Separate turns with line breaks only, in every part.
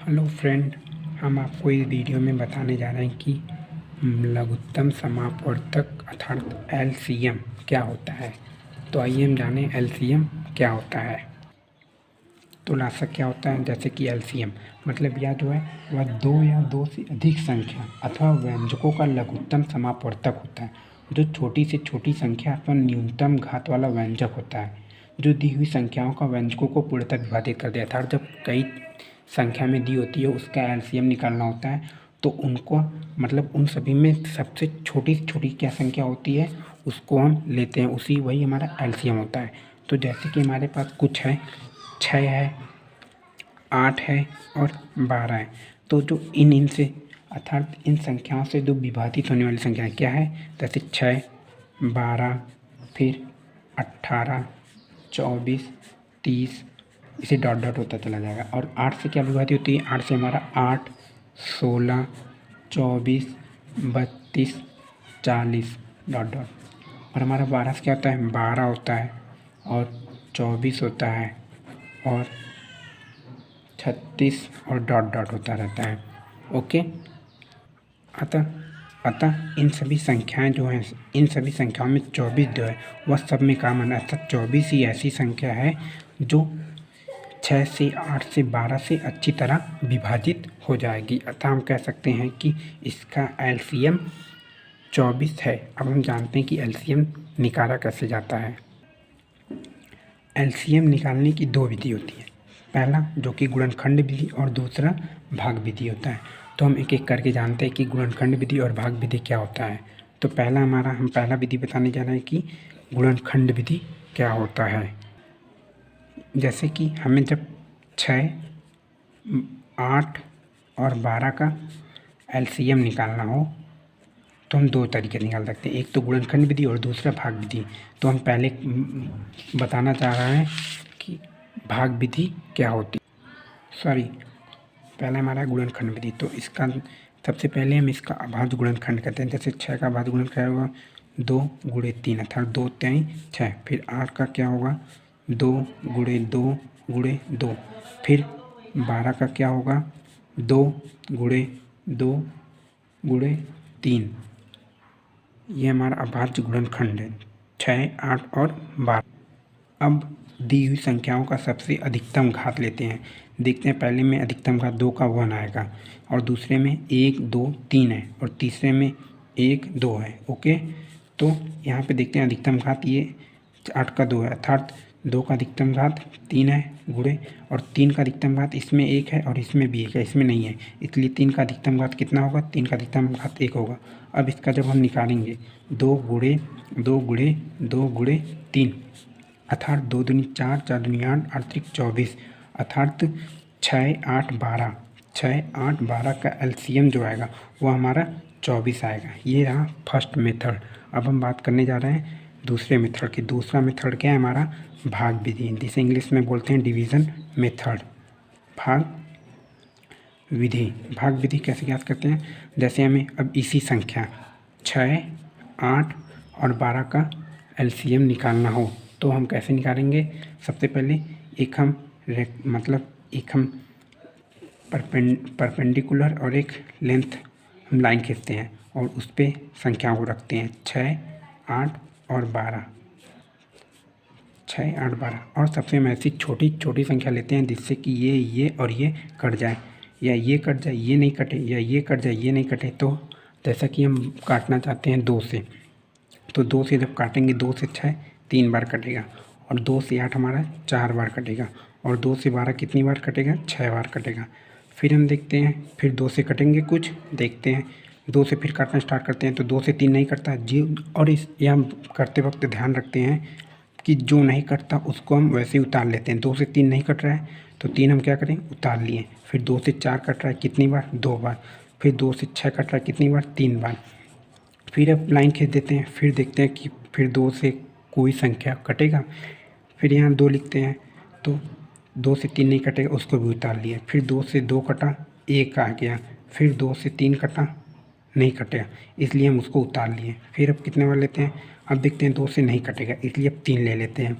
Hello friend, हम आपको इस वीडियो में बताने जा रहे हैं कि लघुत्तम समापवर्तक अर्थात एलसीएम क्या होता है। तो आइए हम जानें एलसीएम क्या होता है। तो लासक क्या होता है, जैसे कि एलसीएम मतलब यह जो है वह दो या दो से अधिक संख्या अथवा व्यंजकों का लघुत्तम समापवर्तक होता है, जो छोटी से छोटी संख्या अथवा न्यूनतम घात वाला व्यंजक होता है, जो दी हुई संख्याओं का व्यंजकों को पूर्णतः विभाजित कर देता है। अर्थात जब कई संख्या में दी होती है उसका एलसीएम निकालना होता है, तो उनको मतलब उन सभी में सबसे छोटी से छोटी क्या संख्या होती है उसको हम लेते हैं, उसी वही हमारा एलसीएम होता है। तो जैसे कि हमारे पास कुछ है, 6 है, 8 है और 12 है। तो जो इन से अर्थात इन संख्याओं से जो विभाजित होने वाली संख्याएँ क्या है, जैसे 6, 12, फिर 18, 24, 30, इसे डॉट डॉट होता चला जाएगा। और 8 से क्या विभाजित होती है, 8 से हमारा 8, 16, 24, 32, 40 डॉट डॉट। और हमारा 12 से क्या होता है, 12 होता है और 24 होता है और 36 और डॉट डॉट होता रहता है। ओके, अतः इन सभी संख्याएं जो हैं, इन सभी संख्याओं में 24 जो है वह सब में कॉमन है। अर्थात 24 ही ऐसी संख्या है जो 6 से 8 से 12 से अच्छी तरह विभाजित हो जाएगी। अतः हम कह सकते हैं कि इसका एलसीएम 24 है। अब हम जानते हैं कि एलसीएम निकाला कैसे जाता है। एलसीएम निकालने की दो विधि होती है, पहला जो कि गुणनखंड विधि और दूसरा भाग विधि होता है। तो हम एक एक करके जानते हैं कि गुणनखंड विधि और भाग विधि क्या होता है। तो हम पहला विधि बताने जा रहे हैं कि गुणनखंड विधि क्या होता है। जैसे कि हमें जब 6, 8 और 12 का एलसीएम निकालना हो तो हम दो तरीके निकाल सकते हैं, एक तो गुणनखंड विधि और दूसरा भाग विधि। तो हम पहले बताना चाह रहे हैं कि भाग विधि क्या होती है। पहला हमारा गुणनखंड विधि। तो इसका सबसे पहले हम इसका अभाज्य गुणनखंड करते हैं। जैसे 6 का अभाज्य गुणनखंड क्या होगा, 2 × 3 अर्थात 2 3 6। फिर 8 का क्या होगा, 2 × 2 × 2। फिर 12 का क्या होगा, 2 × 2 × 3। ये हमारा अभाज्य गुणनखंड है, 6, 8 और 12। अब दी हुई संख्याओं का सबसे अधिकतम घात लेते हैं। देखते हैं, पहले में अधिकतम घात 2 का 1 आएगा और दूसरे में 1, 2, 3 है और तीसरे में 1, 2 है। ओके, तो यहाँ पे देखते हैं अधिकतम घात ये 8 का 2 है, अर्थात 2 का अधिकतम घात 3 है गुणे, और 3 का अधिकतम घात इसमें 1 है और इसमें भी 1 है, इसमें नहीं है, इसलिए 3 का अधिकतम घात कितना होगा, 3 का अधिकतम घात 1 होगा। अब इसका जब हम निकालेंगे 2 × 2 × 2 × 3 अर्थात 2 दूनी 4, 4 दूनी 8, 8 त्रिक 24 अर्थात 6, 8, 12। 6, 8, 12 का एलसीएम जो आएगा वो हमारा 24 आएगा। ये रहा फर्स्ट मेथड। अब हम बात करने जा रहे हैं दूसरे मेथड की। दूसरा मेथड क्या है हमारा, भाग विधि, जिसे इंग्लिश में बोलते हैं डिवीज़न मेथड। भाग विधि कैसे ज्ञात करते हैं, जैसे हमें अब इसी संख्या 6, 8 और 12 का एलसीएम निकालना हो तो हम कैसे निकालेंगे। सबसे पहले एक हम परपेंडिकुलर और एक लेंथ हम लाइन खींचते हैं और उस पर संख्याओं को रखते हैं, 6, 8 और 12, 6, 8, 12। और सबसे हम ऐसी छोटी छोटी संख्या लेते हैं जिससे कि ये और ये कट जाए, या ये कट जाए ये नहीं कटे, या ये कट जाए ये नहीं कटे। तो जैसा कि हम काटना चाहते हैं 2 से, तो 2 से जब काटेंगे 2 से 6 3 बार कटेगा, और 2 से 8 हमारा 4 बार कटेगा, और 2 से 12 कितनी बार कटेगा, 6 बार कटेगा। फिर हम देखते हैं, फिर 2 से कटेंगे कुछ, देखते हैं 2 से फिर काटना स्टार्ट करते हैं तो 2 से 3 नहीं कटता जी। और ये हम करते वक्त ध्यान रखते हैं कि जो नहीं कटता उसको हम वैसे ही उतार लेते हैं। 2 से 3 नहीं कट रहा है तो 3 हम क्या करें, उतार लिए। फिर 2 से 4 कट रहा है कितनी बार, 2 बार। फिर 2 से 6 कट रहा है कितनी बार, 3 बार। फिर अब लाइन खींच देते हैं, फिर देखते हैं कि फिर 2 से कोई संख्या कटेगा, फिर यहाँ 2 लिखते हैं, तो 2 से 3 नहीं कटेगा, उसको भी उतार लिए। फिर 2 से 2 कटा, 1 आ गया। फिर 2 से 3 कटा, नहीं कटेगा, इसलिए हम उसको उतार लिए। फिर अब कितने बार लेते हैं, अब देखते हैं 2 से नहीं कटेगा, इसलिए अब 3 ले लेते हैं।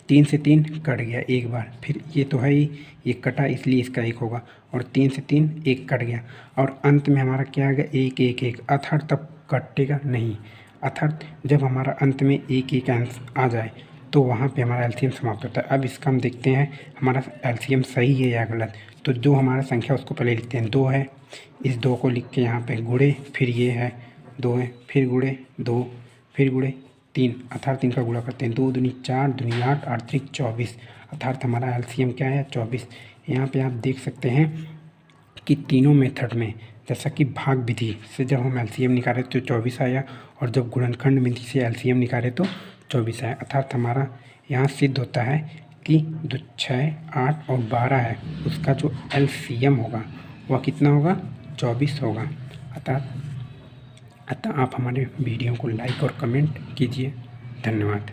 3 से 3 कट गया एक बार, फिर ये तो है ही, ये कटा इसलिए इसका 1 होगा, और 3 से 3 1 कट गया, और अंत में हमारा क्या आ गया 1 1 1, अर्थात तब कटेगा नहीं। अर्थात जब हमारा अंत में 1 1 अंश आ जाए तो वहाँ पे हमारा एलसीएम समाप्त होता है। अब इसका हम देखते हैं हमारा एलसीएम सही है या गलत। तो जो हमारा संख्या उसको पहले लिखते हैं, 2 है, इस 2 को लिख के यहाँ पे गुणे, फिर ये है 2 है, फिर गुणे 2, फिर गुणे 3, अर्थात 3 का गुणा करते हैं, 2 दूनी 4, दूनी 8, 8 त्रिक 24, अर्थात हमारा एलसीएम क्या है 24। यहाँ पे आप देख सकते हैं कि तीनों मेथड में, जैसा कि भाग विधि से जब हम एलसीएम निकाले तो 24 आया, और जब गुणनखंड विधि से एलसीएम निकाले तो 24 आया। अर्थात हमारा यहाँ सिद्ध होता है कि जो 6, 8 और 12 है उसका जो एलसीएम होगा वह कितना होगा 24 होगा। अतः आप हमारे वीडियो को लाइक और कमेंट कीजिए। धन्यवाद।